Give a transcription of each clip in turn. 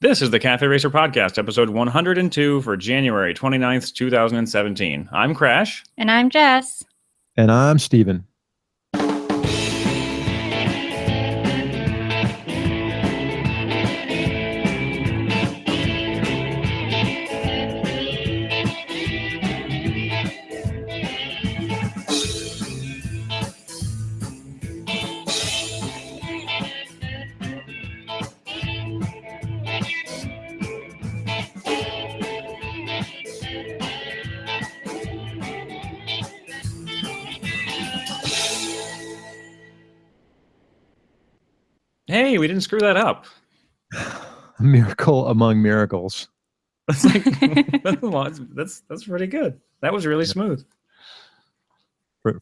This is the Cafe Racer Podcast, episode 102 for January 29th, 2017. I'm Crash. And I'm Jess. And I'm Steven. Hey, we didn't screw that up. A miracle among miracles. That's like that's pretty good. That was really smooth.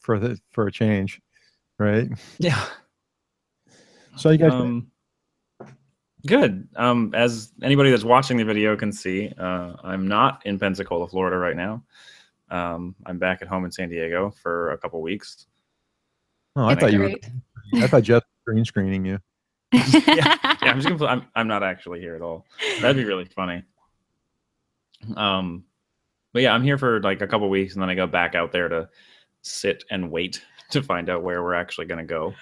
For a change, right? Yeah. So you guys good. As anybody that's watching the video can see, I'm not in Pensacola, Florida right now. I'm back at home in San Diego for a couple weeks. Oh, I thought you were. I thought Jeff was green screening you. yeah, I'm just gonna. I'm not actually here at all. That'd be really funny. But yeah, I'm here for like a couple weeks, and then I go back out there to sit and wait to find out where we're actually gonna go.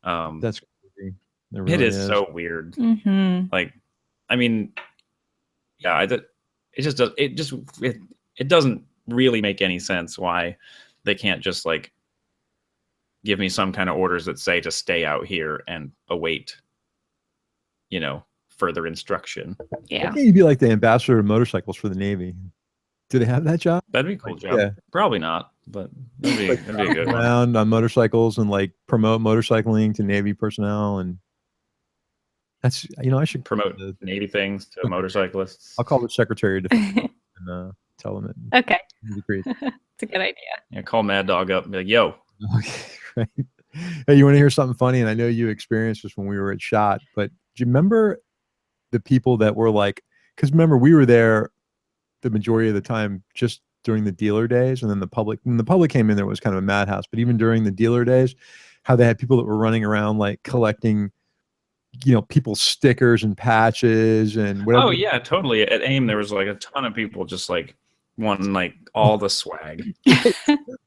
That's crazy. Really it is so weird. Mm-hmm. Like, I mean, yeah, it doesn't really make any sense why they can't just like give me some kind of orders that say to stay out here and await, further instruction. Yeah. Why can't you be like the ambassador of motorcycles for the Navy? Do they have that job? That'd be a cool job. Yeah. Probably not, but that'd be a good one. Around on motorcycles and like promote motorcycling to Navy personnel, and that's I should promote Navy things to motorcyclists. I'll call the Secretary of Defense and tell them it. Okay. Great. It's a good idea. Yeah, call Mad Dog up and be like, yo. Okay, right. Hey, you want to hear something funny? And I know you experienced this when we were at SHOT, but do you remember the people that were like, because remember we were there the majority of the time just during the dealer days, and then when the public came in, there was kind of a madhouse. But even during the dealer days, how they had people that were running around like collecting, people's stickers and patches and whatever. Oh yeah, totally. At AIM, there was like a ton of people just like wanting like all the swag.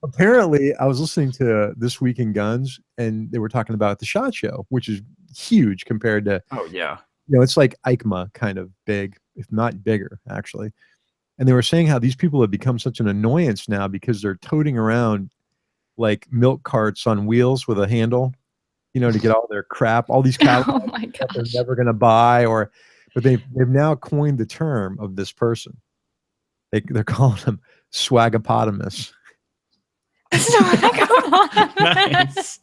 Apparently, I was listening to This Week in Guns, and they were talking about the SHOT Show, which is huge compared to. Oh yeah. It's like EICMA kind of big, if not bigger, actually. And they were saying how these people have become such an annoyance now because they're toting around like milk carts on wheels with a handle, to get all their crap, all these catalogs that they're never going to buy, but they've now coined the term of this person. They're calling him swagapotamus. Nice.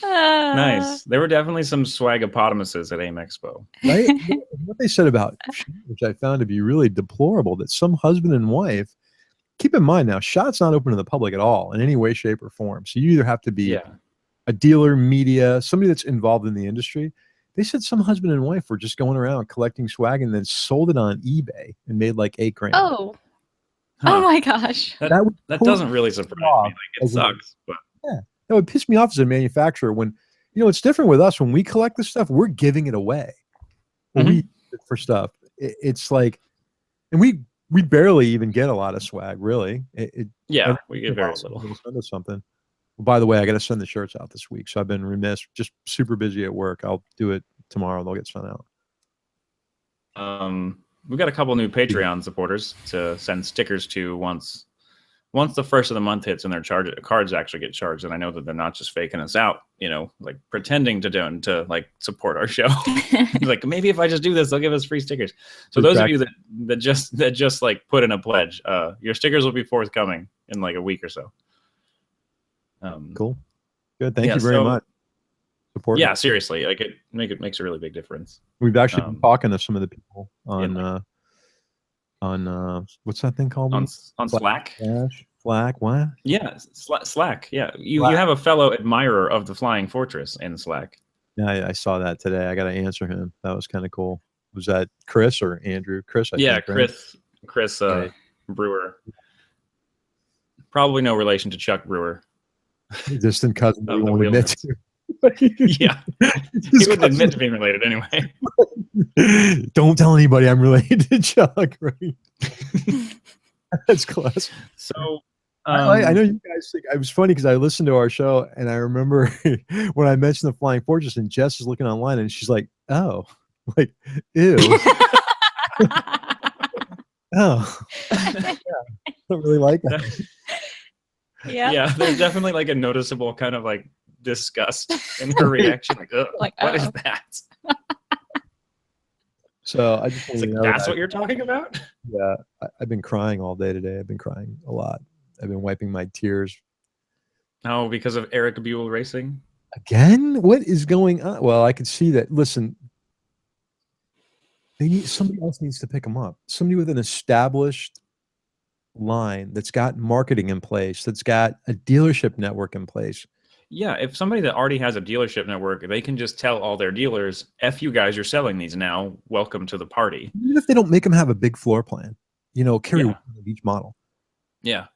Nice. There were definitely some swagapotamuses at AIM Expo. Right? What they said about, which I found to be really deplorable, that some husband and wife, keep in mind now, SHOT's not open to the public at all in any way, shape, or form. So you either have to be a dealer, media, somebody that's involved in the industry. They said some husband and wife were just going around collecting swag and then sold it on eBay and made like $8,000. Oh. Huh. Oh my gosh. That doesn't really surprise me. Like, it sucks, but yeah, that would piss me off as a manufacturer when, it's different with us. When we collect this stuff, we're giving it away. When we use it for stuff, it's like, and we barely even get a lot of swag, really. We get very little. Send us something. Well, by the way, I got to send the shirts out this week, so I've been remiss. Just super busy at work. I'll do it tomorrow. They'll get sent out. We've got a couple new Patreon supporters to send stickers to once the first of the month hits and their cards actually get charged. And I know that they're not just faking us out, like pretending to like support our show. Like, maybe if I just do this, they'll give us free stickers. So those of you that just like put in a pledge, your stickers will be forthcoming in like a week or so. Cool. Good. Thank you very much. Support. Yeah, seriously. Like it makes a really big difference. We've actually been talking to some of the people on what's that thing called? On Slack? Slack, what? Yeah, Slack. Yeah. You have a fellow admirer of the Flying Fortress in Slack. Yeah, I saw that today. I got to answer him. That was kind of cool. Was that Chris or Andrew? Chris, I think, right? Chris Brewer. Probably no relation to Chuck Brewer. Distant cousin. Yeah. He wouldn't admit to being related anyway. Don't tell anybody I'm related to Chuck. Right? That's classic. So I know you guys think it was funny because I listened to our show and I remember when I mentioned the Flying Fortress and Jess is looking online and she's like, "Oh, like, ew, oh, yeah, I don't really like that." Yeah. yeah, there's definitely like a noticeable kind of like disgust in her reaction. Like, ugh, Like, what is oh. that? So I just It's wanted like, to know that's that. what you're talking about? Yeah, I've been crying all day today. I've been crying a lot. I've been wiping my tears. Oh, because of Eric Buell Racing? Again? What is going on? Well, I could see that. Listen, somebody else needs to pick them up. Somebody with an established line that's got marketing in place, that's got a dealership network in place. Yeah, if somebody that already has a dealership network, they can just tell all their dealers, F you guys, you're selling these now. Welcome to the party. Even if they don't make them have a big floor plan, carry Yeah. one of each model. Yeah.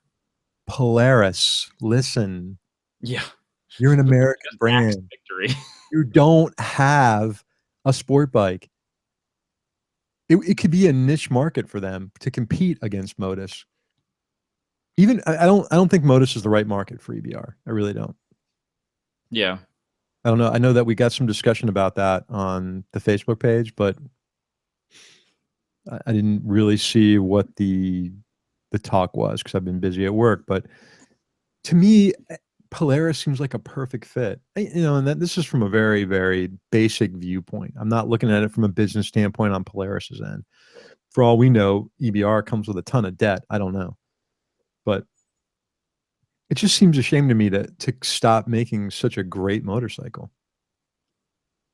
Polaris, listen, Yeah. you're an American Just Max brand. Victory. You don't have a sport bike. It could be a niche market for them to compete against Modus. Even I don't think Modus is the right market for EBR. I really don't. Yeah. I don't know. I know that we got some discussion about that on the Facebook page, but I didn't really see what the talk was because I've been busy at work. But to me, Polaris seems like a perfect fit. And that this is from a very, very basic viewpoint. I'm not looking at it from a business standpoint on Polaris's end. For all we know, EBR comes with a ton of debt. I don't know. But it just seems a shame to me to stop making such a great motorcycle.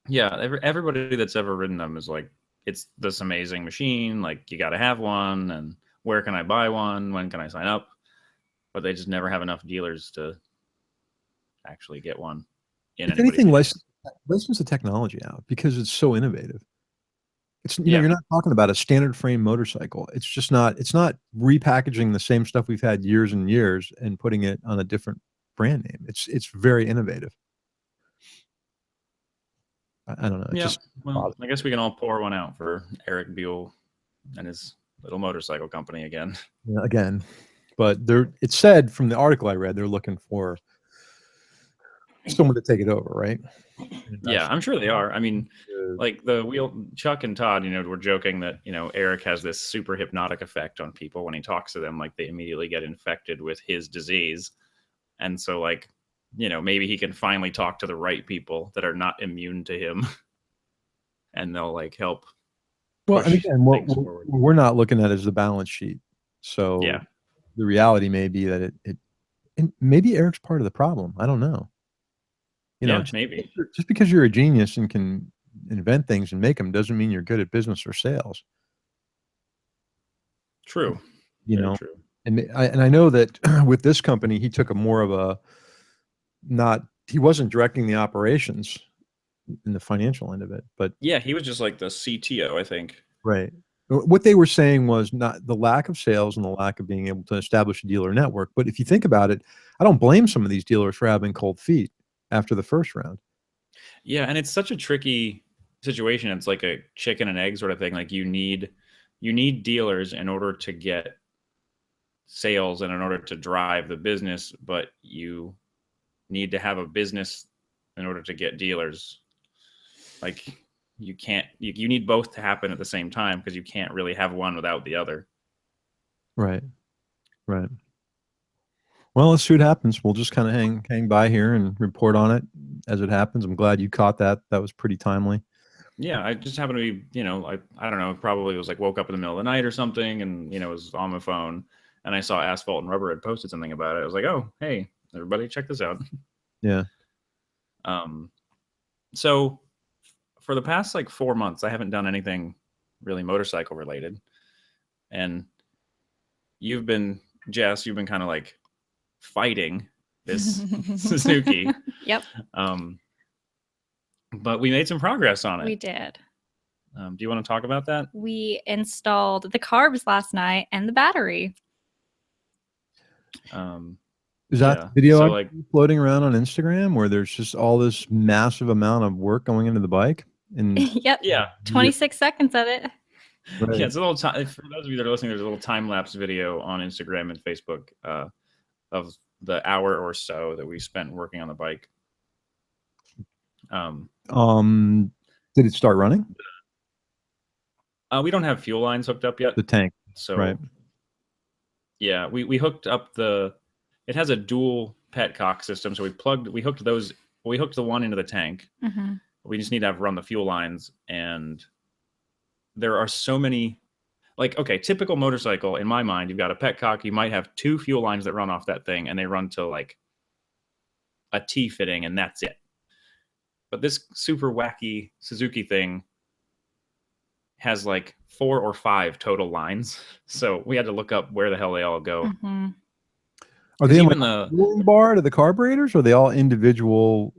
Yeah. Everybody that's ever ridden them is like, it's this amazing machine. Like, you got to have one. And where can I buy one? When can I sign up? But they just never have enough dealers to actually get one in If anybody's anything, hands. license the technology out because it's so innovative. It's Yeah. you're not talking about a standard frame motorcycle. It's not repackaging the same stuff we've had years and years and putting it on a different brand name. It's very innovative. I don't know. It Yeah. just Well, I guess we can all pour one out for Eric Buell and his little motorcycle company again. again, but it said from the article I read they're looking for someone to take it over, right? Yeah, I'm sure they are. I mean, like Chuck and Todd, were joking that, Eric has this super hypnotic effect on people when he talks to them, like they immediately get infected with his disease. And so like, maybe he can finally talk to the right people that are not immune to him and they'll like help. Well, and push again, things forward. we're not looking at it as the balance sheet. So Yeah. the reality may be that and maybe Eric's part of the problem. I don't know. Maybe. Just because you're a genius and can invent things and make them doesn't mean you're good at business or sales. True. Very true. And I know that with this company, he took a more of a he wasn't directing the operations in the financial end of it, but Yeah, he was just like the CTO, I think. right. What they were saying was not the lack of sales and the lack of being able to establish a dealer network. But if you think about it, I don't blame some of these dealers for having cold feet after the first round. Yeah, and it's such a tricky situation. It's like a chicken and egg sort of thing. Like you need dealers in order to get sales and in order to drive the business, but you need to have a business in order to get dealers. Like you can't you need both to happen at the same time because you can't really have one without the other. Right. Well, let's see what happens. We'll just kind of hang by here and report on it as it happens. I'm glad you caught that. That was pretty timely. Yeah, I just happened to be, I don't know, probably was like woke up in the middle of the night or something and, was on my phone and I saw Asphalt and Rubber had posted something about it. I was like, oh, hey, everybody check this out. Yeah. So for the past like 4 months, I haven't done anything really motorcycle related. And Jess, you've been kind of like fighting this Suzuki. Yep. But we made some progress on it. We did. Do you want to talk about that? We installed the carbs last night and the battery. Is that video floating around on Instagram where there's just all this massive amount of work going into the bike? And Yep. Yeah. 26 seconds of it. right. Yeah, it's a little time. For those of you that are listening, there's a little time lapse video on Instagram and Facebook of the hour or so that we spent working on the bike. Did it start running? We don't have fuel lines hooked up yet. The tank, So right? yeah, we hooked up it has a dual petcock system. So we hooked the one into the tank. Mhm. We just need to run the fuel lines, and there are so many, like, okay, typical motorcycle in my mind, you've got a petcock, you might have 2 fuel lines that run off that thing, and they run to like a T fitting, and that's it. But this super wacky Suzuki thing has like 4 or 5 total lines. So we had to look up where the hell they all go. Mhm. Are they even the cooling bar to the carburetors, or are they all individual?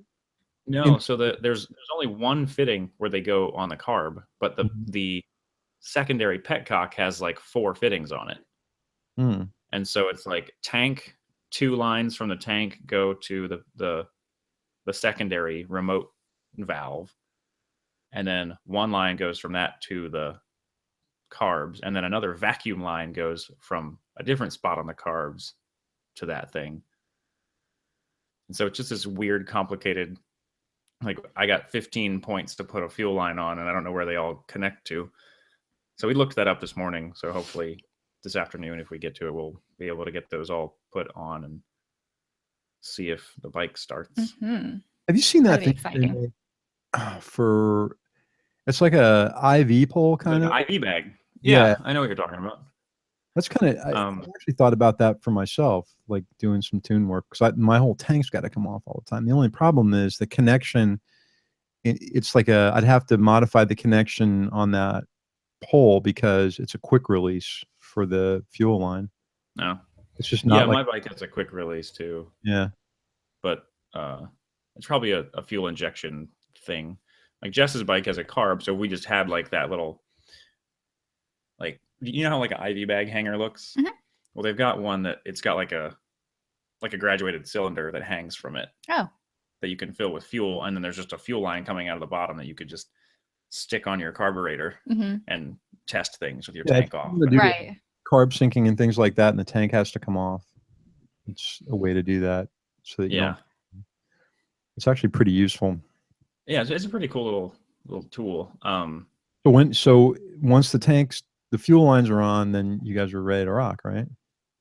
No, so there's only one fitting where they go on the carb, but the secondary petcock has like 4 fittings on it. And so it's like tank, 2 lines from the tank go to the secondary remote valve, and then 1 line goes from that to the carbs, and then another vacuum line goes from a different spot on the carbs to that thing. And so it's just this weird, complicated, like, I got 15 points to put a fuel line on, and I don't know where they all connect to. So we looked that up this morning. So hopefully this afternoon, if we get to it, we'll be able to get those all put on and see if the bike starts. Mhm. Have you seen that That'd be thing exciting. for? It's like a IV pole kind of IV bag. Yeah. Yeah, I know what you're talking about. That's kind of. I actually thought about that for myself, like doing some tune work, because my whole tank's got to come off all the time. The only problem is the connection. It's like I'd have to modify the connection on that pole because it's a quick release for the fuel line. No. It's just not my bike has a quick release too. Yeah. But it's probably a fuel injection thing. Like Jess's bike has a carb, so we just had like that little, like, you know how like an IV bag hanger looks? Mhm. Well, they've got one that it's got like a graduated cylinder that hangs from it. Oh. That you can fill with fuel, and then there's just a fuel line coming out of the bottom that you could just stick on your carburetor and test things with your tank off. Right. Carb sinking and things like that, and the tank has to come off. It's a way to do that, so that you don't. It's actually pretty useful. Yeah, it's a pretty cool little tool. So once the fuel lines are on, then you guys are ready to rock, right?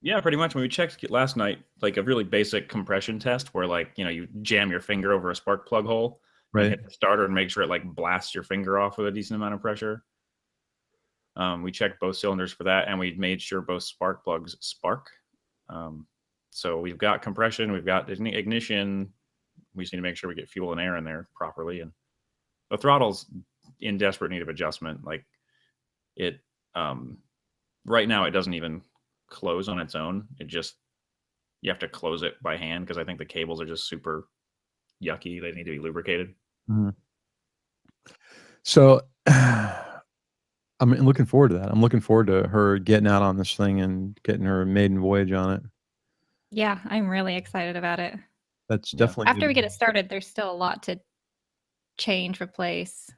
Yeah, pretty much. When we checked last night, like a really basic compression test where, like, you jam your finger over a spark plug hole, right, and hit the starter and make sure it like blasts your finger off with a decent amount of pressure. We checked both cylinders for that, and we made sure both spark plugs spark. So we've got compression, we've got ignition. We just need to make sure we get fuel and air in there properly. And the throttle's in desperate need of adjustment. Like it, right now, it doesn't even close on its own. You have to close it by hand because I think the cables are just super yucky. They need to be lubricated. So I'm looking forward to that. I'm looking forward to her getting out on this thing and getting her maiden voyage on it. Yeah, I'm really excited about it. That's definitely after we get it started. There's still a lot to change, replace.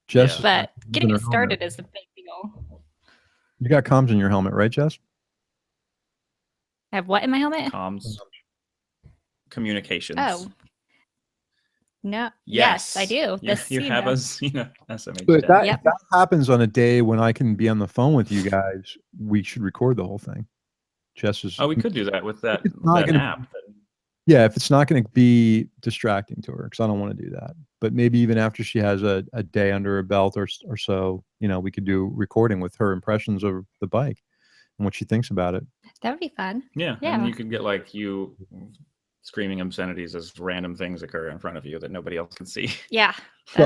Jess, but getting it started is a big deal. You got comms in your helmet, right, Jess? I have what in my helmet? Comms. Communications. Oh. No. Yes, I do. You have a SMH. So if that happens on a day when I can be on the phone with you guys, we should record the whole thing. Jess is. Oh, we could do that with that app. Yeah, if it's not going to be distracting to her, because I don't want to do that. But maybe even after she has a day under her belt or so, we could do recording with her impressions of the bike and what she thinks about it. That would be fun. Yeah. And you could get like you screaming obscenities as random things occur in front of you that nobody else can see. Yeah. So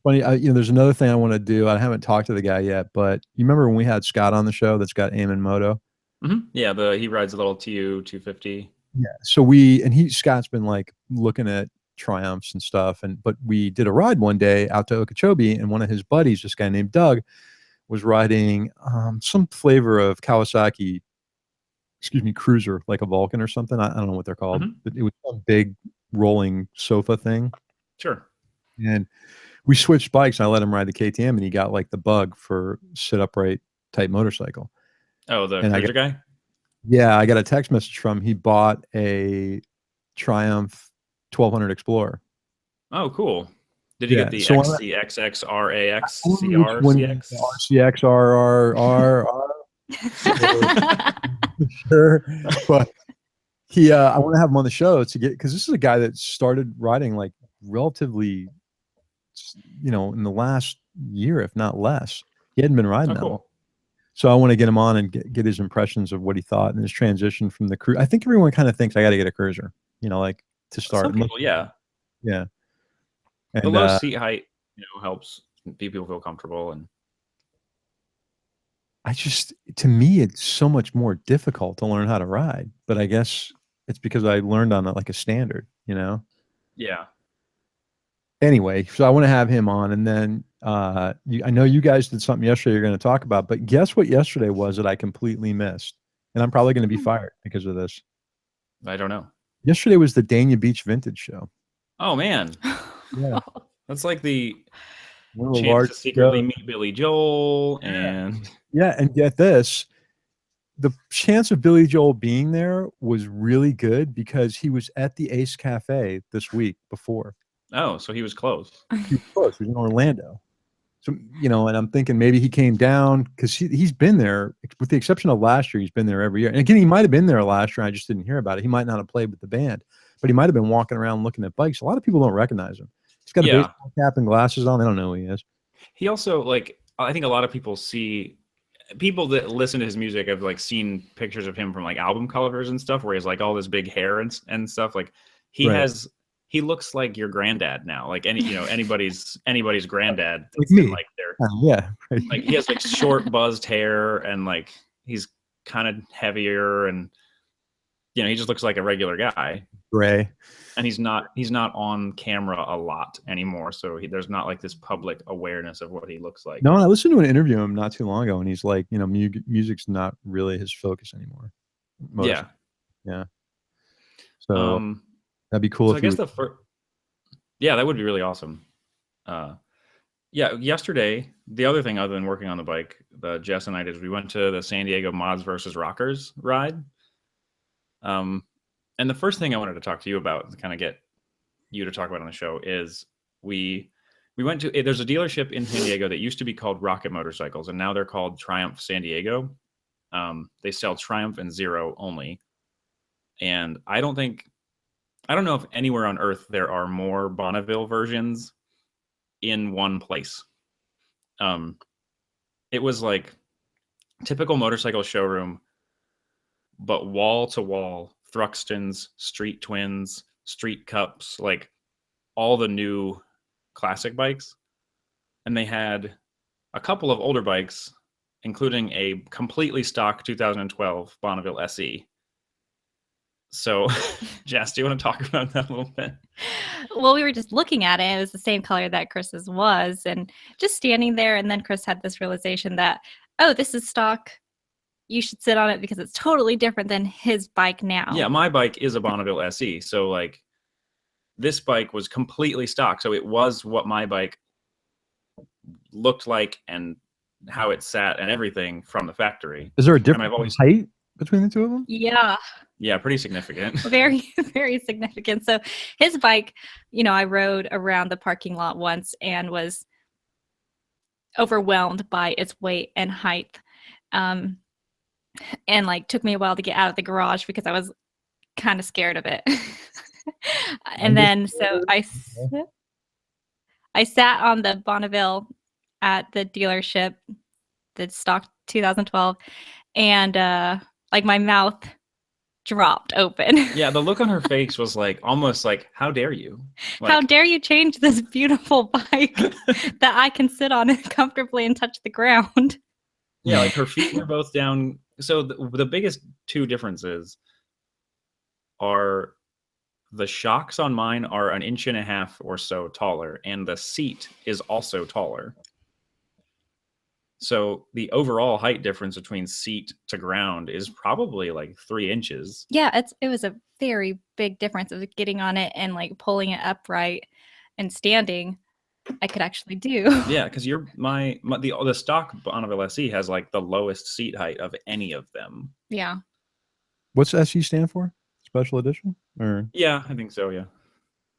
funny. There's another thing I want to do. I haven't talked to the guy yet, but you remember when we had Scott on the show that's got Aim and Moto? Yeah, he rides a little TU 250. Yeah. So Scott's been like looking at Triumphs and stuff, but we did a ride one day out to Okeechobee, and one of his buddies, this guy named Doug, was riding some flavor of Kawasaki, cruiser, like a Vulcan or something. I don't know what they're called, but it was some big rolling sofa thing. Sure. And we switched bikes and I let him ride the KTM and he got like the bug for sit upright type motorcycle. Oh, the And cruiser guy? Yeah, I got a text message from he bought a Triumph 1200 Explorer. Oh, cool. Did you Yeah, get the so XCX, RAX, I don't know which CR, one, CX? the RCX, sure, but he, I want to have him on the show to get, because this is a guy that started riding like relatively, in the last year, if not less. He hadn't been riding Oh, that long. cool. So I want to get him on and get his impressions of what he thought and his transition from the cruise. I think everyone kind of thinks I got to get a cruiser, like to start. Some people, yeah. Yeah. The And low seat height, helps people feel comfortable. And to me, it's so much more difficult to learn how to ride. But I guess it's because I learned on like a standard, yeah. Anyway, so I want to have him on, and then I know you guys did something yesterday you're going to talk about, but guess what yesterday was that I completely missed, and I'm probably going to be fired because of this. I don't know. Yesterday was the Dania Beach Vintage Show. Oh man, Yeah, that's like the one of the chance large to secretly shows. meet Billy Joel, and And get this, the chance of Billy Joel being there was really good because he was at the Ace Cafe this week before. oh, so he was close. He was close. He was in Orlando. So, and I'm thinking maybe he came down because he's been there, with the exception of last year, he's been there every year. And again, he might have been there last year. I just didn't hear about it. He might not have played with the band, but he might have been walking around looking at bikes. A lot of people don't recognize him. He's got a baseball cap and glasses on. They don't know who he is. He also, I think a lot of people that listen to his music have seen pictures of him from album covers and stuff where he has all this big hair and stuff. He looks like your granddad now, anybody's granddad. Like me. Yeah. He has short buzzed hair and he's kind of heavier and he just looks like a regular guy. Gray. And he's not on camera a lot anymore, so there's not this public awareness of what he looks like. No, I listened to an interview of him not too long ago, and he's like, music's not really his focus anymore. Yeah. So that'd be cool. So I guess that would be really awesome. Yesterday, the other thing other than working on the bike, the Jess and I did, we went to the San Diego Mods versus Rockers ride. And the first thing I wanted to talk to you about, to kind of get you to talk about on the show, is we went to, there's a dealership in San Diego that used to be called Rocket Motorcycles, and now they're called Triumph San Diego. They sell Triumph and Zero only. And I don't know if anywhere on earth there are more Bonneville versions in one place. It was typical motorcycle showroom, but wall to wall, Thruxtons, Street Twins, Street Cups, all the new classic bikes. And they had a couple of older bikes, including a completely stock 2012 Bonneville SE. So, Jess, do you want to talk about that a little bit? Well, we were just looking at it. It was the same color that Chris's was, and just standing there. And then Chris had this realization that, oh, this is stock. You should sit on it because it's totally different than his bike now. Yeah, my bike is a Bonneville SE. So this bike was completely stock. So it was what my bike looked like and how it sat and everything from the factory. Is there a different height between the two of them? Yeah. Yeah, pretty significant. Very, very significant. So his bike, I rode around the parking lot once and was overwhelmed by its weight and height. And took me a while to get out of the garage because I was kind of scared of it. And then so I sat on the Bonneville at the dealership, the stock 2012, and my mouth dropped open. Yeah, the look on her face was almost how dare you? How dare you change this beautiful bike that I can sit on comfortably and touch the ground? Yeah, her feet were both down. So the biggest two differences are the shocks on mine are 1.5 inches or so taller, and the seat is also taller. So the overall height difference between seat to ground is probably 3 inches. Yeah, it was a very big difference of getting on it and pulling it upright and standing. I could actually do. Yeah, because you're the stock Bonneville SE has like the lowest seat height of any of them. Yeah. What's SE stand for? Special edition? Or Yeah, I think so. Yeah,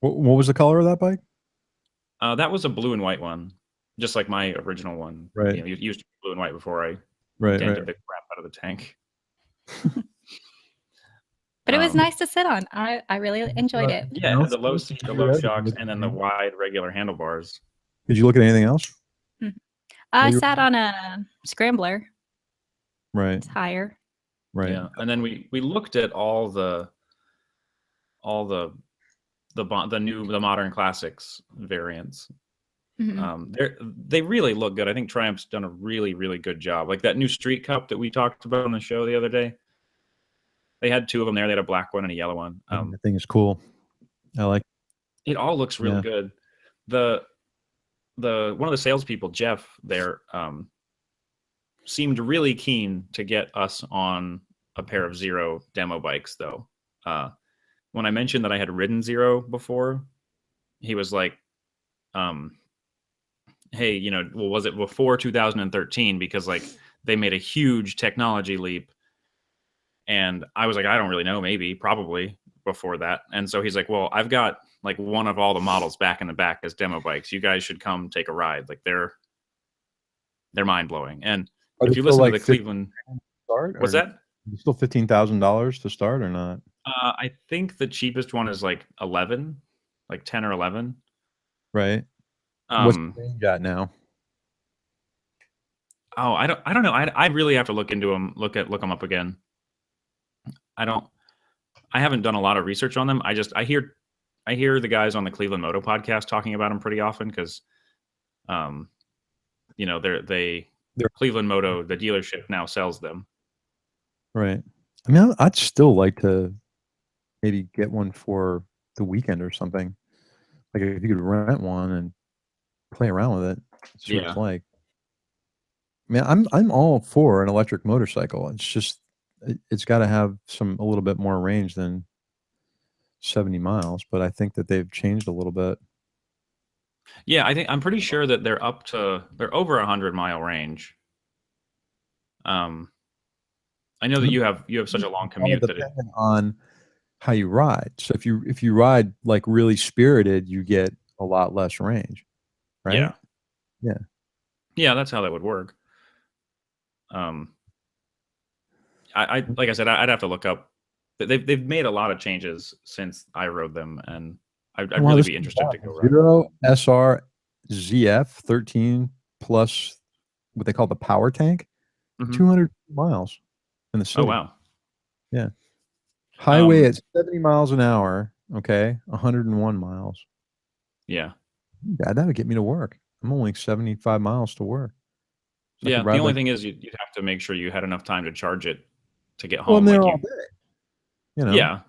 what was the color of that bike? that was a blue and white one, just like my original one. Right. You know, it used to be blue and white before I Right. dented the crap out of the tank. But it was nice to sit on. I really enjoyed it. Yeah, it had the low seat, the low shocks, and then the wide regular handlebars. Did you look at anything else? I sat on a scrambler. Right. It's higher. Right. Yeah, and then we looked at all the modern classics variants. They really look good. I think Triumph's done a really, really good job. Like that new Street Cup that we talked about on the show the other day. They had two of them there. They had a black one and a yellow one. The thing is cool. I like it. All looks really good. The one of the salespeople, Jeff, there seemed really keen to get us on a pair of Zero demo bikes, though. When I mentioned that I had ridden Zero before, he was like, hey, you know, well, was it before 2013? Because like they made a huge technology leap. And I was like, I don't really know, probably before that. And so he's like, well, I've got like one of all the models back in the back as demo bikes. You guys should come take a ride. Like they're mind blowing. And if you listen to the Cleveland start, what's that? Still $15,000 to start or not? I think the cheapest one is like 11, like 10 or 11. Right. What's the range at now? Oh, I don't know. I really have to look into them, look them up again. I haven't done a lot of research on them. I hear the guys on the Cleveland Moto podcast talking about them pretty often because, you know, they're Cleveland Moto, the dealership now sells them. Right. I mean, I'd still like to maybe get one for the weekend or something. Like if you could rent one and play around with it, see what it's like. I mean, I'm all for an electric motorcycle. It's just it's got to have a little bit more range than 70 miles, but I think that they've changed a little bit. Yeah, I'm pretty sure that they're over 100-mile range. I know that you have such a long commute that depending on how you ride. So if you ride like really spirited, you get a lot less range, right? Yeah, that's how that would work. I like I said, I'd have to look up. They've made a lot of changes since I rode them, and I'd really be interested to go ride. Zero SR ZF 13 plus what they call the power tank, 200 miles in the city. Oh wow! Yeah, highway at 70 miles an hour. Okay, 101 miles. Yeah, that would get me to work. I'm only 75 miles to work. So yeah, the only thing is you'd have to make sure you had enough time to charge it to get home. Well, I'm there all day. You know? Yeah,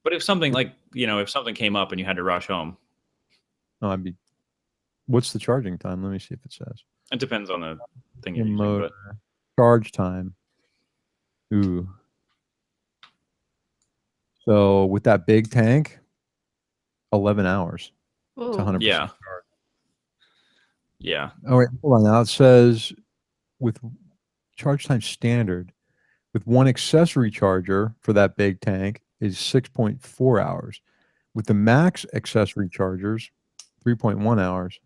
but if something if something came up and you had to rush home, what's the charging time? Let me see if it says. It depends on the thing you're using. But charge time. Ooh. So with that big tank, 11 hours. It's 100%. Yeah. Yeah. All right. Hold on. Now it says with charge time standard, with one accessory charger for that big tank is 6.4 hours. With the max accessory chargers, 3.1 hours.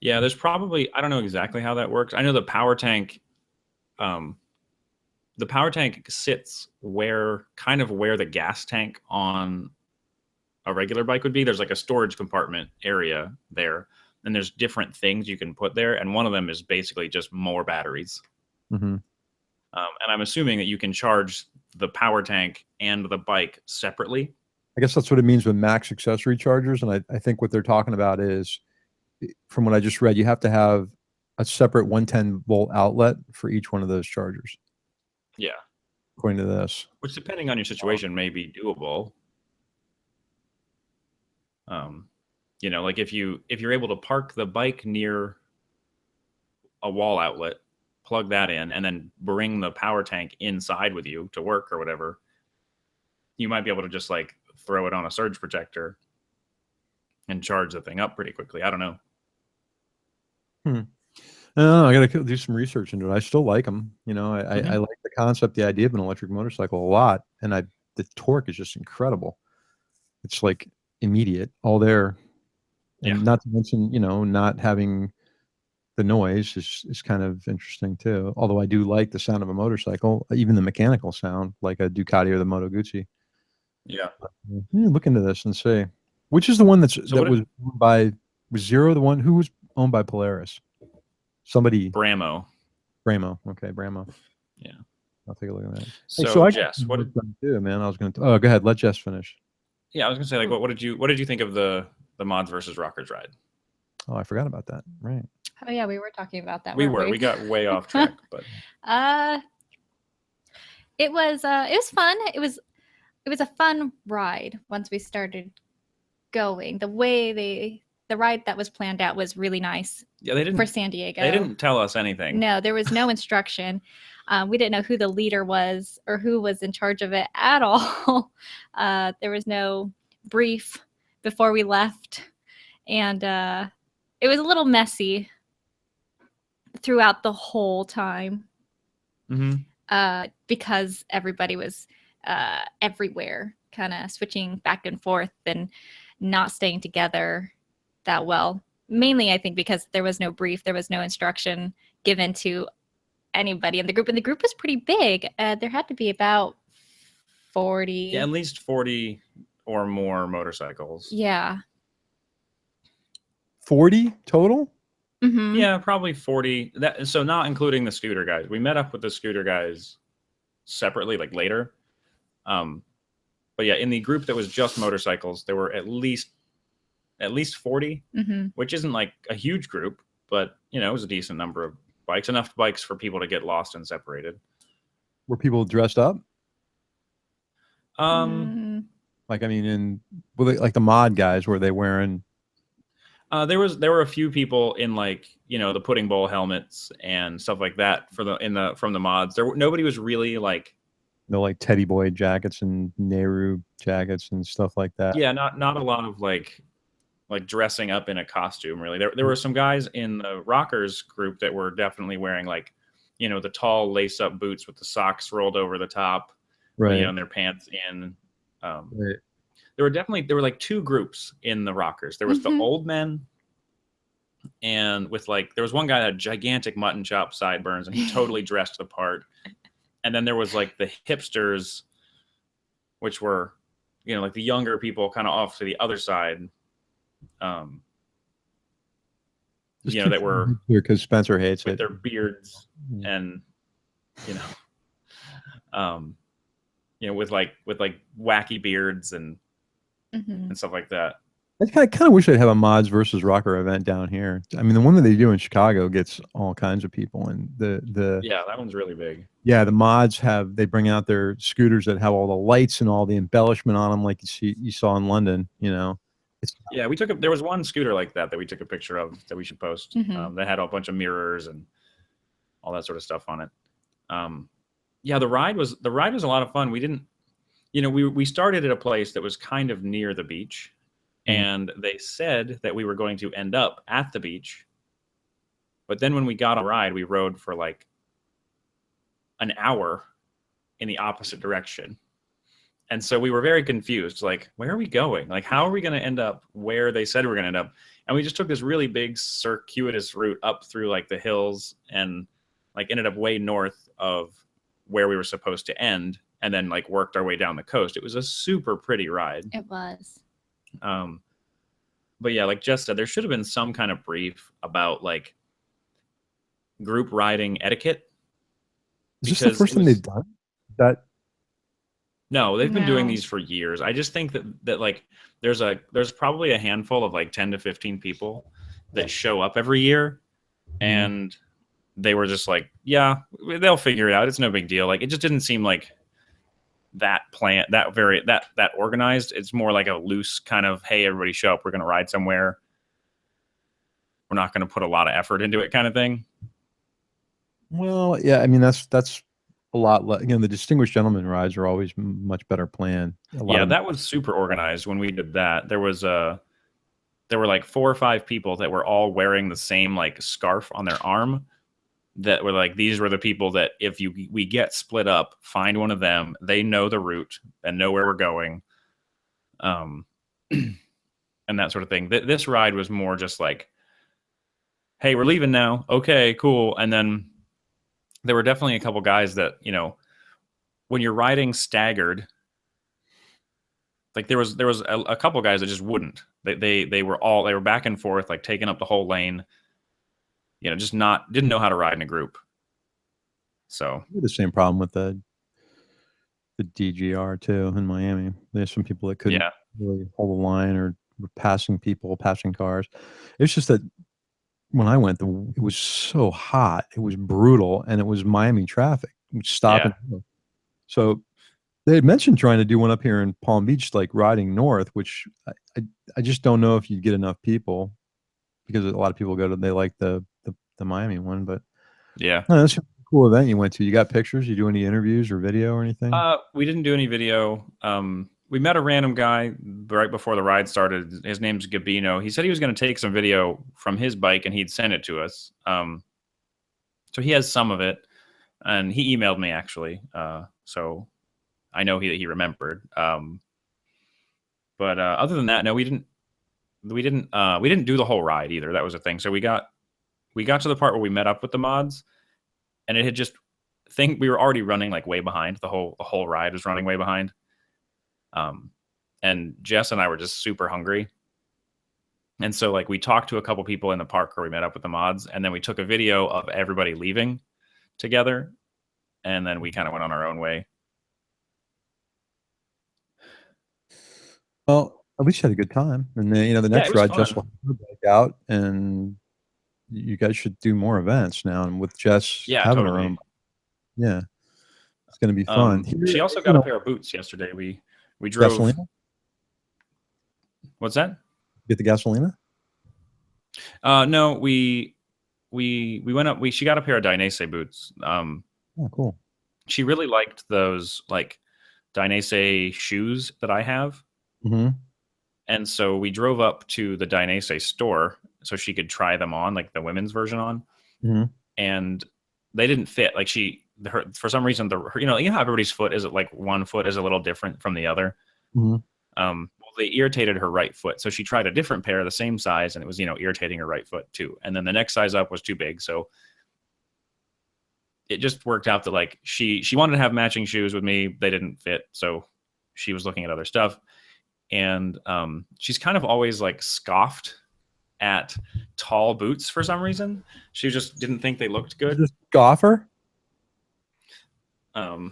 Yeah, there's probably, I don't know exactly how that works. I know the power tank sits kind of where the gas tank on a regular bike would be. There's like a storage compartment area there, and there's different things you can put there, and one of them is basically just more batteries. Mm-hmm. And I'm assuming that you can charge the power tank and the bike separately. I guess that's what it means with max accessory chargers, and I think what they're talking about is, from what I just read, you have to have a separate 110-volt outlet for each one of those chargers. Yeah. According to this. Which, depending on your situation, may be doable. You know, like if you're able to park the bike near a wall outlet, plug that in, and then bring the power tank inside with you to work or whatever, you might be able to just like throw it on a surge protector and charge the thing up pretty quickly. I don't know. I don't know. I got to do some research into it. I still like them. You know, I Mhm. like the concept, the idea of an electric motorcycle a lot, and the torque is just incredible. It's like immediate, all there, and Yeah. not to mention, you know, not having the noise is kind of interesting too. Although I do like the sound of a motorcycle, even the mechanical sound, like a Ducati or the Moto Guzzi. Yeah. Look into this and see which is the one So that what was if owned by was Zero the one who was owned by Polaris. Somebody Bramo? Bramo. Okay, Bramo. Yeah. I'll take a look at that. Hey, so So I got Jess, some what work did done too, man. I was going to. Oh, go ahead. Let Jess finish. yeah, I was gonna say like what did you think of the mods versus rockers ride? Oh, I forgot about that. Right. Oh yeah, we were talking about that. We weren't were. We got way off track, but It was fun. It was a fun ride once we started going. The way the ride that was planned out was really nice yeah, they for didn't San Diego. they didn't tell us anything. No, there was no instruction. We didn't know who the leader was or who was in charge of it at all. There was no brief before we left, and it was a little messy throughout the whole time. Mm-hmm. Because everybody was everywhere, kind of switching back and forth and not staying together that well. Mainly, I think, because there was no brief, there was no instruction given to anybody in the group, and the group was pretty big. There had to be about 40. Yeah, at least 40 or more motorcycles. Yeah. 40 total? Mm-hmm. Yeah, probably 40. That so not including the scooter guys. We met up with the scooter guys separately, like later. But yeah, in the group that was just motorcycles, there were at least 40, Mm-hmm. which isn't like a huge group, but you know, it was a decent number of bikes, enough bikes for people to get lost and separated. Were people dressed up? Um, Like, I mean, like the mod guys, were they wearing? there were a few people in like, you know, the pudding bowl helmets and stuff like that from the mods. Nobody was really like, No, like Teddy Boy jackets and Nehru jackets and stuff like that. yeah, not a lot of like dressing up in a costume really. There were some guys in the rockers group that were definitely wearing like, you know, the tall lace up boots with the socks rolled over the top, Right. you know, and their pants in. Right. There were like two groups in the rockers. There was the old men, and with like there was one guy that had gigantic mutton chop sideburns and he totally dressed the part. And then there was like the hipsters, which were, you know, like the younger people kind of off to the other side. You know, that were because Spencer hates with it. their beards and, you know, with like wacky beards and stuff like that. I kind of wish I'd have a mods versus rocker event down here. I mean, the one that they do in Chicago gets all kinds of people, and yeah, that one's really big. Yeah, the mods they bring out their scooters that have all the lights and all the embellishment on them, like you saw in London. You know, yeah, there was one scooter like that we took a picture of that we should post. That had a bunch of mirrors and all that sort of stuff on it. Yeah, the ride was a lot of fun. We didn't, you know, we started at a place that was kind of near the beach. And they said that we were going to end up at the beach. But then when we got on a ride, we rode for like an hour in the opposite direction. And so we were very confused. Like, where are we going? Like, how are we going to end up where they said we were going to end up? And we just took this really big circuitous route up through like the hills and like ended up way north of where we were supposed to end, and then like worked our way down the coast. It was a super pretty ride. It was. But yeah, like Jess said, there should have been some kind of brief about like group riding etiquette. Is this the first time they've done that? No, they've been doing these for years. I just think that like there's probably a handful of like 10 to 15 people that show up every year, and they were just like, yeah, they'll figure it out. It's no big deal. Like, it just didn't seem like that organized. It's more like a loose kind of, hey, everybody show up, we're going to ride somewhere, we're not going to put a lot of effort into it kind of thing. Well, yeah, I mean, that's a lot. You know, the distinguished gentleman rides are always much better planned. Yeah, that was super organized when we did that. There was there were like 4 or 5 people that were all wearing the same like scarf on their arm. That were like, these were the people that if we get split up, find one of them. They know the route and know where we're going, and that sort of thing. This ride was more just like, hey, we're leaving now. Okay, cool. And then there were definitely a couple guys that, you know, when you're riding staggered, like there was a couple guys that just wouldn't. They were back and forth, like taking up the whole lane. You know, just didn't know how to ride in a group. So The same problem with the DGR too in Miami. There's some people that couldn't really hold a line or were passing people, passing cars. It's just that when I went, it was so hot, it was brutal, and it was Miami traffic. Stopping. Yeah. So they had mentioned trying to do one up here in Palm Beach, like riding north, which I just don't know if you'd get enough people because a lot of people they like the Miami one, but yeah, no, that's a cool event you went to. You got pictures? You do any interviews or video or anything? We didn't do any video. We met a random guy right before the ride started. His name's Gabino. He said he was going to take some video from his bike and he'd send it to us. So he has some of it, and he emailed me actually. So I know he remembered. But other than that, no, we didn't do the whole ride either. That was a thing. So we got to the part where we met up with the mods, and it had just we were already running like way behind. The whole ride was running way behind. And Jess and I were just super hungry. And so like we talked to a couple people in the park where we met up with the mods, and then we took a video of everybody leaving together, and then we kind of went on our own way. Well, at least you had a good time. And then, the next ride, Jess will have her bike out, and you guys should do more events now. And with Jess having her own, it's going to be fun. She also got a pair of boots yesterday. We drove. Gasolina? What's that? Get the gasolina? No, we went up. She got a pair of Dainese boots. Oh, cool. She really liked those like Dainese shoes that I have. Mm-hmm. And so we drove up to the Dainese store so she could try them on, like the women's version on. Mm-hmm. And they didn't fit. Like for some reason, you know how everybody's foot is, like one foot is a little different from the other. Mm-hmm. Well, they irritated her right foot. So she tried a different pair, the same size, and it was, irritating her right foot too. And then the next size up was too big. So it just worked out that like she wanted to have matching shoes with me. They didn't fit. So she was looking at other stuff. And she's kind of always like scoffed at tall boots for some reason. She just didn't think they looked good. Just scoffer? So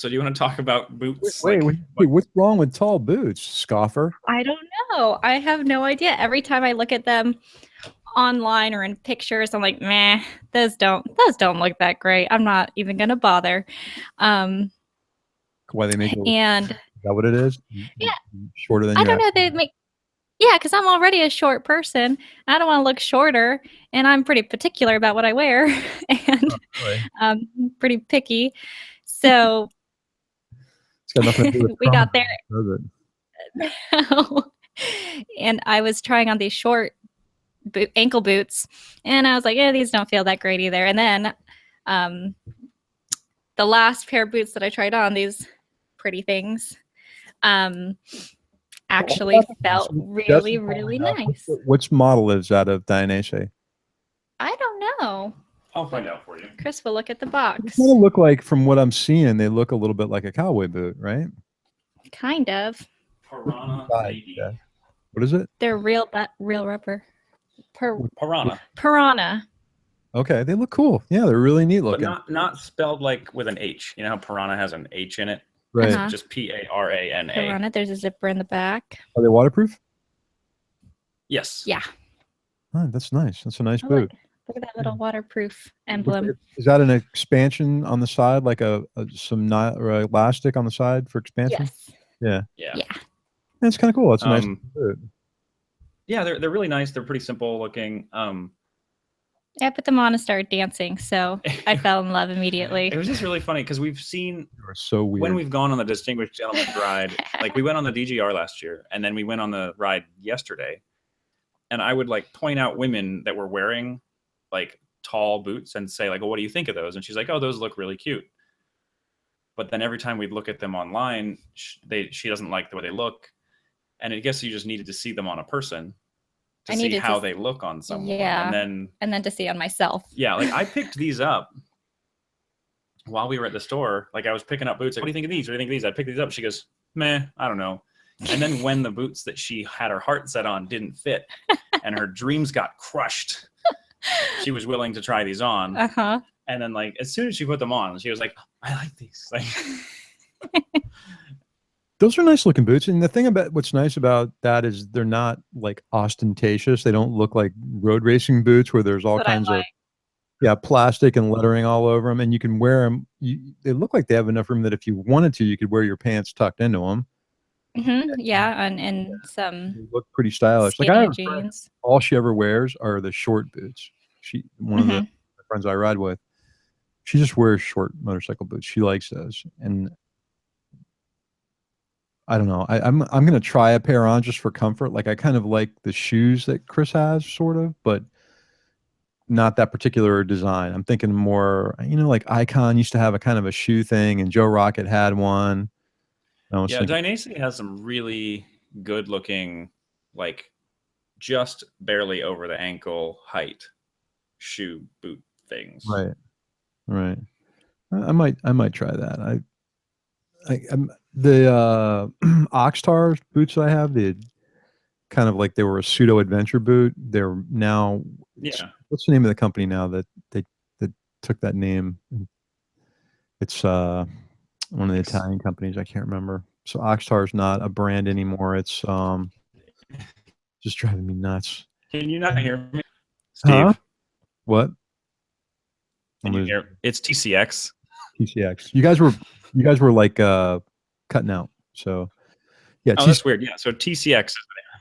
do you want to talk about boots? Wait, what's wrong with tall boots, scoffer? I don't know. I have no idea. Every time I look at them online or in pictures, I'm like, meh, those don't look that great. I'm not even gonna bother. Why they make and is that what it is? Yeah. Shorter than I don't know. They make because I'm already a short person. I don't want to look shorter, and I'm pretty particular about what I wear, and I'm pretty picky. So it's got nothing to do with we got there, does it? and I was trying on these short ankle boots, and I was like, yeah, these don't feel that great either. And then the last pair of boots that I tried on, these pretty things, actually felt really, really nice. Which model is that of Dainese? I don't know. I'll find out for you. Chris will look at the box. They kind of look like, from what I'm seeing, they look a little bit like a cowboy boot, right? Kind of. Piranha. Yeah. What is it? They're real rubber. Piranha. Okay, they look cool. Yeah, they're really neat looking. But not spelled like with an H. You know how piranha has an H in it? Right. Uh-huh. Just P-A-R-A-N-A. Piranha. There's a zipper in the back. Are they waterproof? Yes. Yeah. Oh, that's nice. That's a nice boot. Look at that little waterproof emblem. Is that an expansion on the side, like some elastic on the side for expansion? Yes. Yeah. That's kind of cool. That's a nice boot. Yeah, they're really nice. They're pretty simple looking. I put them on and started dancing, so I fell in love immediately. It was just really funny because we've seen so weird when we've gone on the Distinguished Gentleman's ride. Like we went on the DGR last year, and then we went on the ride yesterday. and I would like point out women that were wearing like tall boots and say like, well, what do you think of those? And she's like, oh, those look really cute. But then every time we'd look at them online, she doesn't like the way they look. And I guess you just needed to see them on a person to see how they look on someone. Yeah. And then to see on myself. Yeah, like I picked these up while we were at the store. Like I was picking up boots. Like, what do you think of these? What do you think of these? I picked these up. She goes, meh, I don't know. And then when the boots that she had her heart set on didn't fit and her dreams got crushed, she was willing to try these on. Uh-huh. And then like as soon as she put them on, she was like, I like these. Like Those are nice looking boots. And the thing about what's nice about that is they're not like ostentatious. They don't look like road racing boots where there's all kinds of plastic and lettering all over them. And you can wear them. They look like they have enough room that if you wanted to, you could wear your pants tucked into them. Mm-hmm. Yeah, and some they look pretty stylish. Like I have jeans. All she ever wears are the short boots. One of the friends I ride with, she just wears short motorcycle boots. She likes those. And I don't know. I'm gonna try a pair on just for comfort. Like I kind of like the shoes that Chris has, sort of, but not that particular design. I'm thinking more, like Icon used to have a kind of a shoe thing, and Joe Rocket had one. Yeah, Dynasty has some really good looking, like just barely over the ankle height shoe boot things. Right. I might try that. I'm the Oxtar boots I have, the kind of like they were a pseudo adventure boot. They're now what's the name of the company now that took that name? It's one of the Italian companies. I can't remember. So Oxtar is not a brand anymore. It's just driving me nuts. Can you not hear me, Steve? Huh? What? Can you hear? It's TCX. TCX. You guys were like cutting out. So yeah. Oh, that's weird. Yeah. So TCX is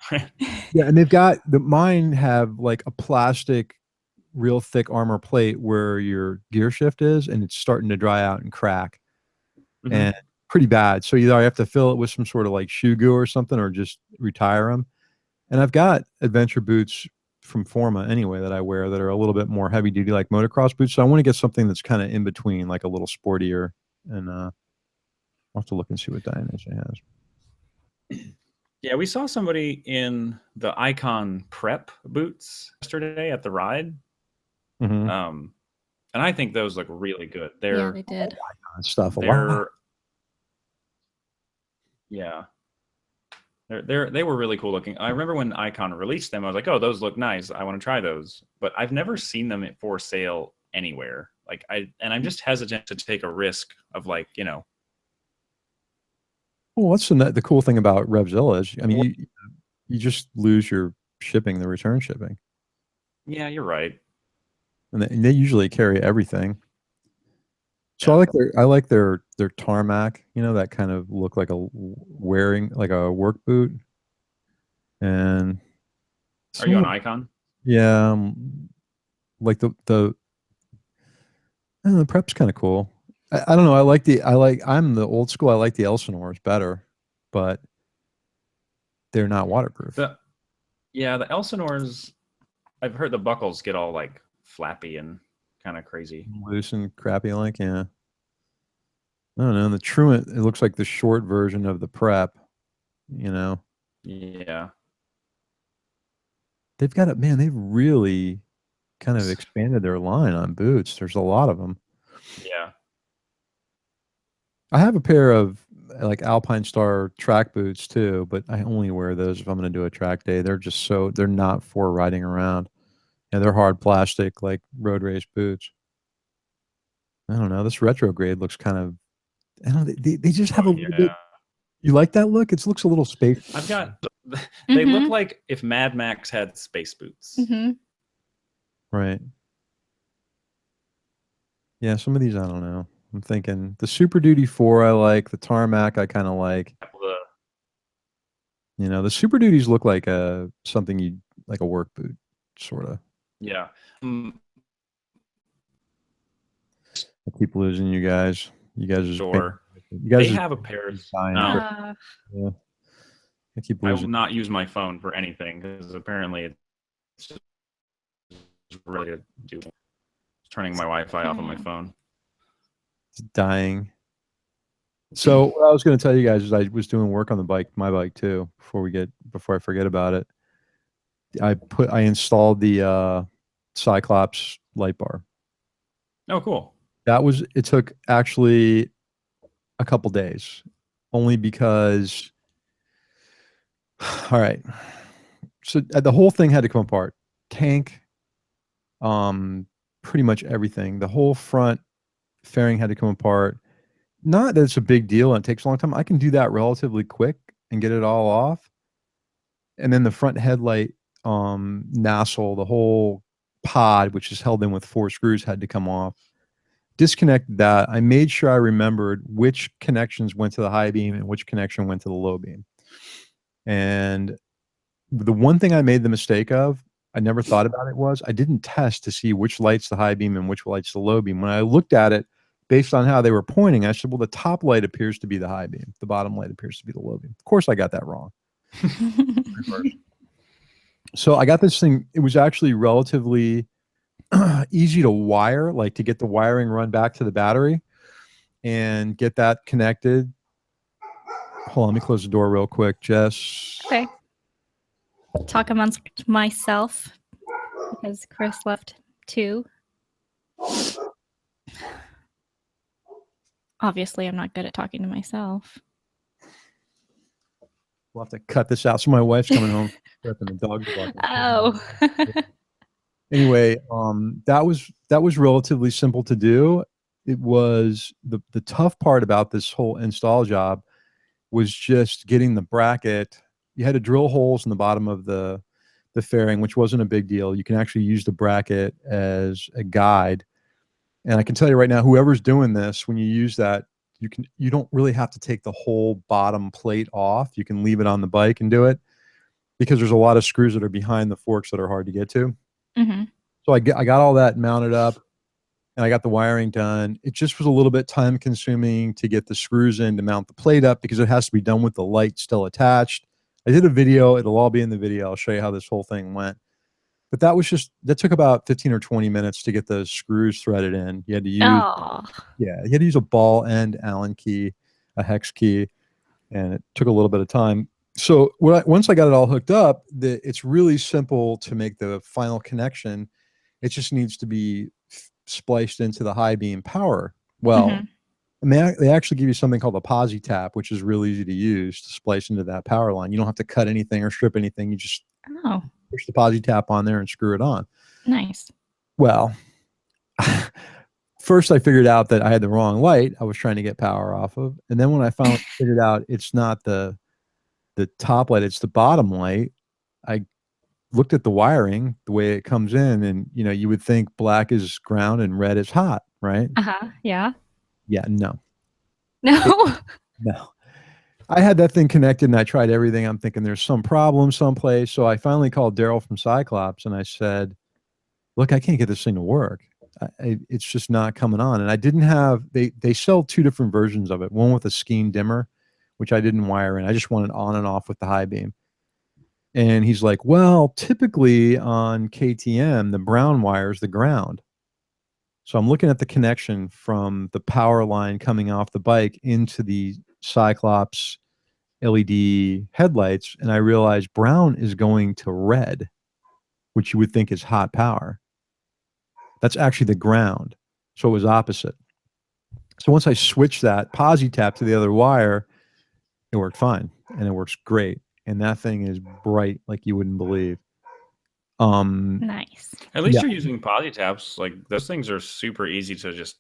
the name. Yeah, and they've got mine have like a plastic, real thick armor plate where your gear shift is, and it's starting to dry out and crack, and pretty bad. So either I have to fill it with some sort of like shoe goo or something, or just retire them. And I've got adventure boots from Forma anyway that I wear that are a little bit more heavy duty, like motocross boots. So I want to get something that's kind of in between, like a little sportier. And I'll have to look and see what Dynasty has. Yeah, we saw somebody in the Icon prep boots yesterday at the ride. And I think those look really good. Yeah, they did. Icon stuff a lot. Yeah. They were really cool looking. I remember when Icon released them, I was like, oh, those look nice. I want to try those. But I've never seen them for sale anywhere. Like I'm just hesitant to take a risk of like, Well, what's the cool thing about Revzilla is, I mean, you just lose your shipping, the return shipping. Yeah, you're right. And they usually carry everything. So I like their tarmac, that kind of look like wearing like a work boot. And are you on Icon? Yeah, like the prep's kind of cool. I don't know. I'm the old school. I like the Elsinores better, but they're not waterproof. The Elsinores, I've heard the buckles get all like flappy and kind of crazy, loose and crappy. Like, yeah. I don't know. The Truant, it looks like the short version of the prep. Yeah. They've got it, man. They've really kind of expanded their line on boots. There's a lot of them. Yeah. I have a pair of like Alpine Star track boots too, but I only wear those if I'm going to do a track day. They're not for riding around. Yeah, they're hard plastic, like road race boots. I don't know. This retrograde looks kind of, I don't know, they just have a little bit. You like that look? It looks a little space. They look like if Mad Max had space boots. Right. Yeah, some of these, I don't know. I'm thinking the Super Duty 4 I like, the Tarmac I kind of like. The Super Duties look like something you like a work boot, sort of. Yeah. I keep losing you guys. You guys are sure. They have a pair. Yeah. I keep losing. I will not use my phone for anything because apparently just really to do. Turning my Wi-Fi off on my phone. It's dying. So what I was going to tell you guys is I was doing work on the bike, my bike too, before I forget about it. I installed the Cyclops light bar. Oh, cool. It took actually a couple days, only because, all right. So the whole thing had to come apart. Tank, pretty much everything. The whole front fairing had to come apart. Not that it's a big deal and it takes a long time. I can do that relatively quick and get it all off. And then the front headlight nozzle, the whole pod, which is held in with 4 screws, had to come off. Disconnected that. I made sure I remembered which connections went to the high beam and which connection went to the low beam. And the one thing I made the mistake of, I never thought about it, was I didn't test to see which light's the high beam and which light's the low beam. When I looked at it, based on how they were pointing, I said, well, the top light appears to be the high beam. The bottom light appears to be the low beam. Of course, I got that wrong. So I got this thing. It was actually relatively easy to wire, like to get the wiring run back to the battery and get that connected. Hold on, let me close the door real quick, Jess. Okay. Talk amongst myself because Chris left too. Obviously, I'm not good at talking to myself. We'll have to cut this out. So my wife's coming home and the dog's barking. Oh. Anyway, that was relatively simple to do. It was the tough part about this whole install job was just getting the bracket. You had to drill holes in the bottom of the fairing, which wasn't a big deal. You can actually use the bracket as a guide. And I can tell you right now, whoever's doing this, when you use that, you don't really have to take the whole bottom plate off. You can leave it on the bike and do it, because there's a lot of screws that are behind the forks that are hard to get to. Mm-hmm. So I got all that mounted up and I got the wiring done. It just was a little bit time consuming to get the screws in to mount the plate up, because it has to be done with the light still attached. I did a video. It'll all be in the video. I'll show you how this whole thing went. But that took about 15 or 20 minutes to get those screws threaded in. You had to use, you had to use a ball end Allen key, a hex key, and it took a little bit of time. So once I got it all hooked up, it's really simple to make the final connection. It just needs to be spliced into the high beam power. Well, and they actually give you something called a posi tap, which is really easy to use to splice into that power line. You don't have to cut anything or strip anything. You just push the posi tap on there and screw it on. Nice. Well, first I figured out that I had the wrong light I was trying to get power off of. And then when I finally figured out it's not the top light, it's the bottom light, I looked at the wiring, the way it comes in, and you would think black is ground and red is hot, right? Yeah. Yeah, no. No. No. I had that thing connected and I tried everything. I'm thinking there's some problem someplace. So I finally called Daryl from Cyclops and I said, look, I can't get this thing to work. It's just not coming on. And I didn't have, they sell 2 different versions of it. One with a Skeen dimmer, which I didn't wire in. I just wanted on and off with the high beam. And he's like, well, typically on KTM, the brown wire is the ground. So I'm looking at the connection from the power line coming off the bike into the Cyclops LED headlights, and I realized brown is going to red, which you would think is hot power. That's actually the ground. So it was opposite. So once I switched that posi tap to the other wire, it worked fine, and it works great. And that thing is bright like you wouldn't believe. Nice. At least you're using posi taps. Like, those things are super easy to just.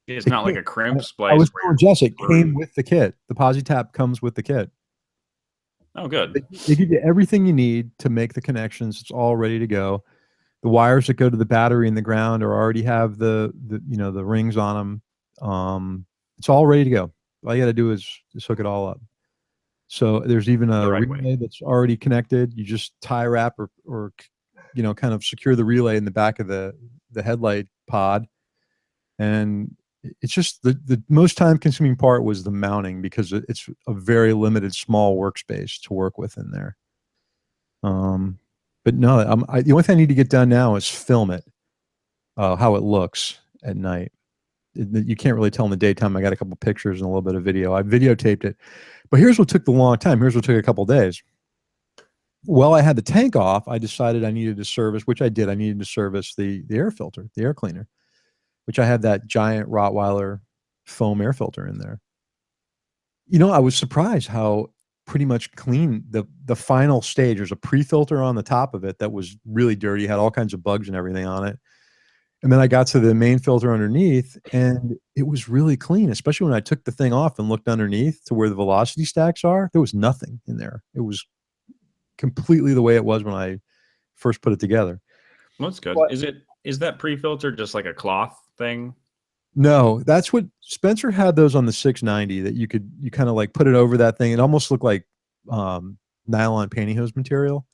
It's not like a crimp splice. I was telling Jess, it came with the kit. The posi tap comes with the kit. Oh, good. They give you everything you need to make the connections. It's all ready to go. The wires that go to the battery in the ground already have the rings on them. It's all ready to go. All you got to do is hook it all up. So there's even a relay that's already connected. You just tie wrap or kind of secure the relay in the back of the headlight pod. And it's just the most time consuming part was the mounting, because it's a very limited small workspace to work with in there. But no, the only thing I need to get done now is film it, how it looks at night. You can't really tell in the daytime. I got a couple pictures and a little bit of video. I videotaped it. But here's what took the long time. Here's what took a couple days. Well, I had the tank off. I decided I needed to service, which I did. I needed to service the air filter, the air cleaner, which I had that giant Rottweiler foam air filter in there. I was surprised how pretty much clean the final stage. There's a pre-filter on the top of it that was really dirty, had all kinds of bugs and everything on it. And then I got to the main filter underneath, and it was really clean, especially when I took the thing off and looked underneath to where the velocity stacks are. There was nothing in there. It was completely the way it was when I first put it together. Well, that's good. But, is that pre-filter just like a cloth thing? No, that's what Spencer had those on the 690 that you kind of like put it over that thing. It almost looked like nylon pantyhose material.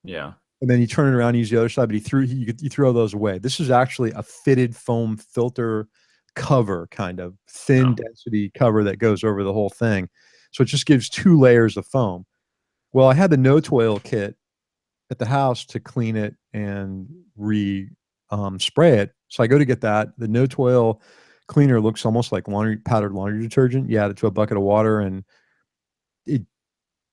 Yeah. And then you turn it around and use the other side, but you throw those away. This is actually a fitted foam filter cover, kind of thin density cover that goes over the whole thing. So it just gives 2 layers of foam. Well, I had the no-toil kit at the house to clean it and spray it. So I go to get that. The no-toil cleaner looks almost like powdered laundry detergent. You add it to a bucket of water, and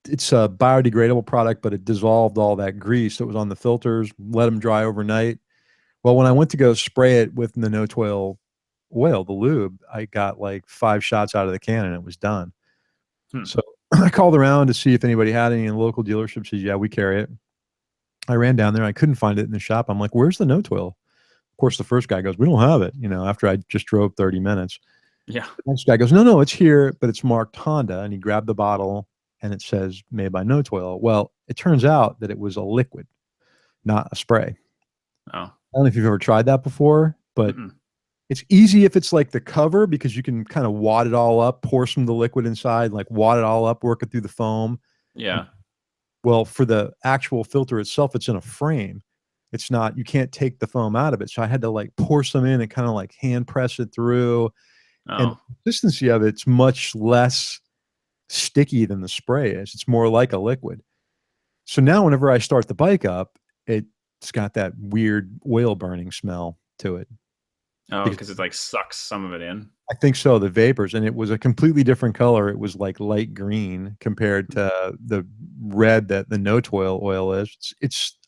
it's a biodegradable product, but it dissolved all that grease that was on the filters, let them dry overnight. Well, when I went to go spray it with the no-toil oil, the lube, I got like 5 shots out of the can and it was done. So I called around to see if anybody had any, and the local dealership says, yeah, we carry it. I ran down there. I couldn't find it in the shop. I'm like, where's the no-toil? Of course, the first guy goes, we don't have it, after I just drove 30 minutes. Yeah. The next guy goes, no, it's here, but it's marked Honda. And he grabbed the bottle and it says made by no-toil. Well, it turns out that it was a liquid, not a spray. Oh. I don't know if you've ever tried that before, but it's easy if it's like the cover, because you can kind of wad it all up, pour some of the liquid inside, like wad it all up, work it through the foam. Yeah. Well, for the actual filter itself, it's in a frame. It's not, you can't take the foam out of it. So I had to like pour some in and kind of like hand press it through. And the consistency of it's much less sticky than the spray is. It's more like a liquid. So now whenever I start the bike up, it's got that weird oil burning smell to it. Oh, because it like sucks some of it in. I think so, the vapors. And it was a completely different color. It was like light green compared to the red that the no-toil oil is.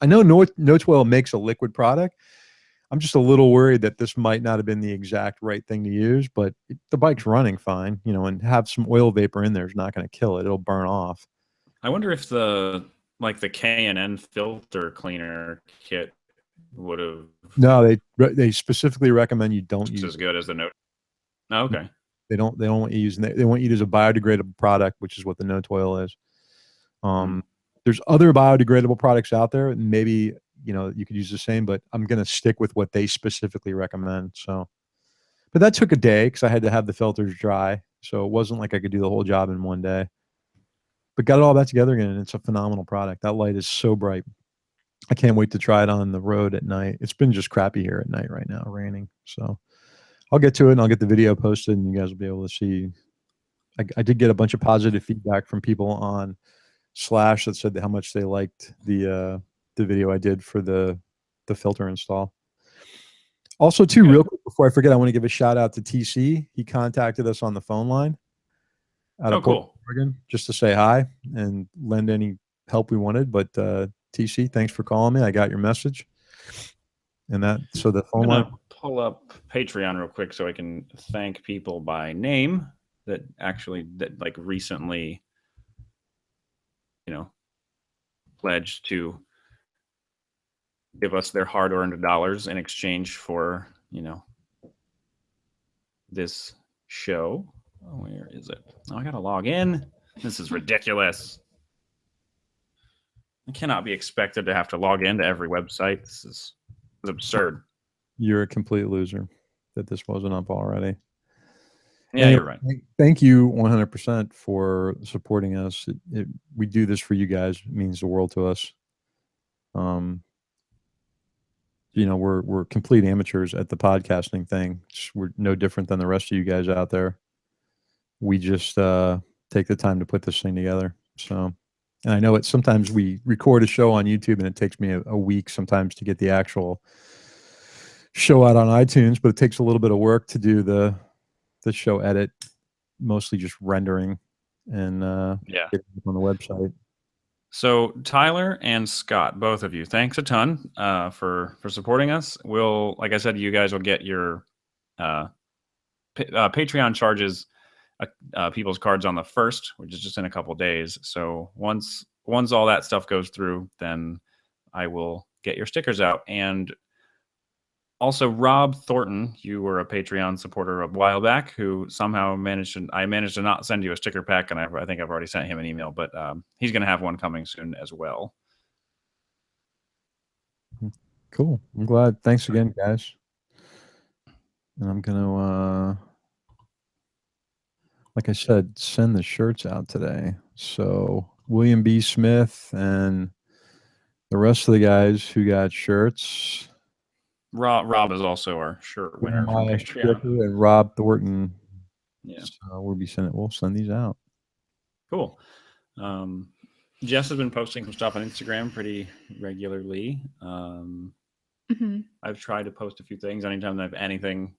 I know no-toil makes a liquid product. I'm just a little worried that this might not have been the exact right thing to use, but the bike's running fine, and have some oil vapor in there is not going to kill it. It'll burn off. I wonder if the K&N filter cleaner kit would have. No, they specifically recommend you don't use as good as the no. Oh, okay. They don't want you using that. They want you to use a biodegradable product, which is what the no-toil is. There's other biodegradable products out there, and maybe you could use the same, but I'm going to stick with what they specifically recommend. So, but that took a day because I had to have the filters dry. So it wasn't like I could do the whole job in one day, but got it all back together again. And it's a phenomenal product. That light is so bright. I can't wait to try it on the road at night. It's been just crappy here at night right now, raining. So I'll get to it and I'll get the video posted and you guys will be able to see. I did get a bunch of positive feedback from people on Slash that said how much they liked the video I did for the filter install. Also, too, real quick before I forget, I want to give a shout out to TC. He contacted us on the phone line out of Portland, Oregon, just to say hi and lend any help we wanted. But TC, thanks for calling me. I got your message. And so the phone line. Pull up Patreon real quick so I can thank people by name that recently, pledged to give us their hard-earned dollars in exchange for, this show. Oh, where is it? Oh, I gotta log in. This is ridiculous. I cannot be expected to have to log into every website. This is absurd. You're a complete loser that this wasn't up already. Yeah, you're right. Thank you 100% for supporting us. We do this for you guys. It means the world to us. We're complete amateurs at the podcasting thing. We're no different than the rest of you guys out there. We just take the time to put this thing together. So And I know it sometimes we record a show on YouTube and it takes me a week sometimes to get the actual show out on iTunes, but it takes a little bit of work to do the show edit, mostly just rendering and Yeah. getting it on the website. So Tyler and Scott, both of you, thanks a ton for supporting us. We'll, like I said, you guys will get your Patreon charges people's cards on the 1st, which is just in a couple days. So once all that stuff goes through, then I will get your stickers out. And also, Rob Thornton, you were a Patreon supporter a while back, who somehow managed to not send you a sticker pack, and I think I've already sent him an email, but he's going to have one coming soon as well. Cool. I'm glad. Thanks again, guys. And I'm gonna, like I said, send the shirts out today. So William B. Smith and the rest of the guys who got shirts. Rob is also our shirt winner from Patreon. And Rob Thornton. Yeah. So we'll send these out. Cool. Jess has been posting some stuff on Instagram pretty regularly. I've tried to post a few things anytime I have anything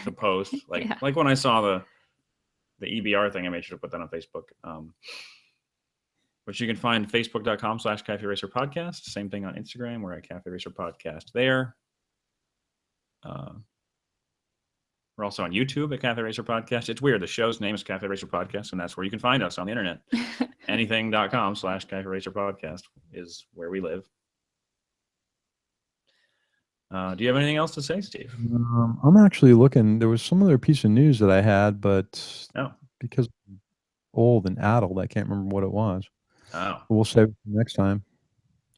to post. Like when I saw the EBR thing, I made sure to put that on Facebook. Which you can find facebook.com/Cafe Racer Podcast. Same thing on Instagram. We're at Cafe Racer Podcast there. We're also on YouTube at Cafe Racer Podcast. It's weird. The show's name is Cafe Racer Podcast, and that's where you can find us on the internet. Anything.com/Cafe Racer Podcast is where we live. Do you have anything else to say, Steve? I'm actually looking. There was some other piece of news that I had, but because I'm old and addled, I can't remember what it was. Oh. We'll save it for next time.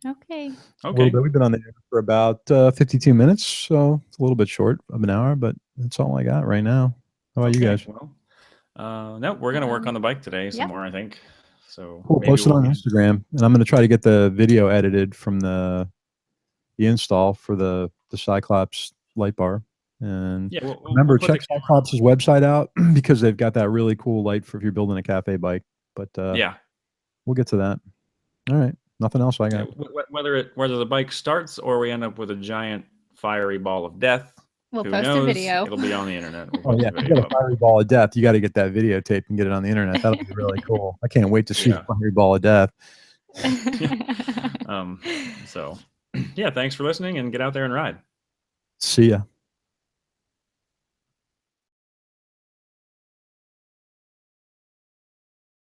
Okay. We've been on the air for about 52 minutes, so it's a little bit short of an hour, but that's all I got right now. How about you guys? Well, no, we're going to work on the bike today some more, I think. So we'll post it on Instagram, and I'm going to try to get the video edited from the install for the Cyclops light bar. And remember, check Cyclops' website out because they've got that really cool light for if you're building a cafe bike. But we'll get to that. All right. Nothing else I got. Whether the bike starts or we end up with a giant fiery ball of death, we'll post a video. It'll be on the internet. If you got a fiery ball of death, you got to get that videotape and get it on the internet. That'll be really cool. I can't wait to see the fiery ball of death. So, thanks for listening and get out there and ride. See ya.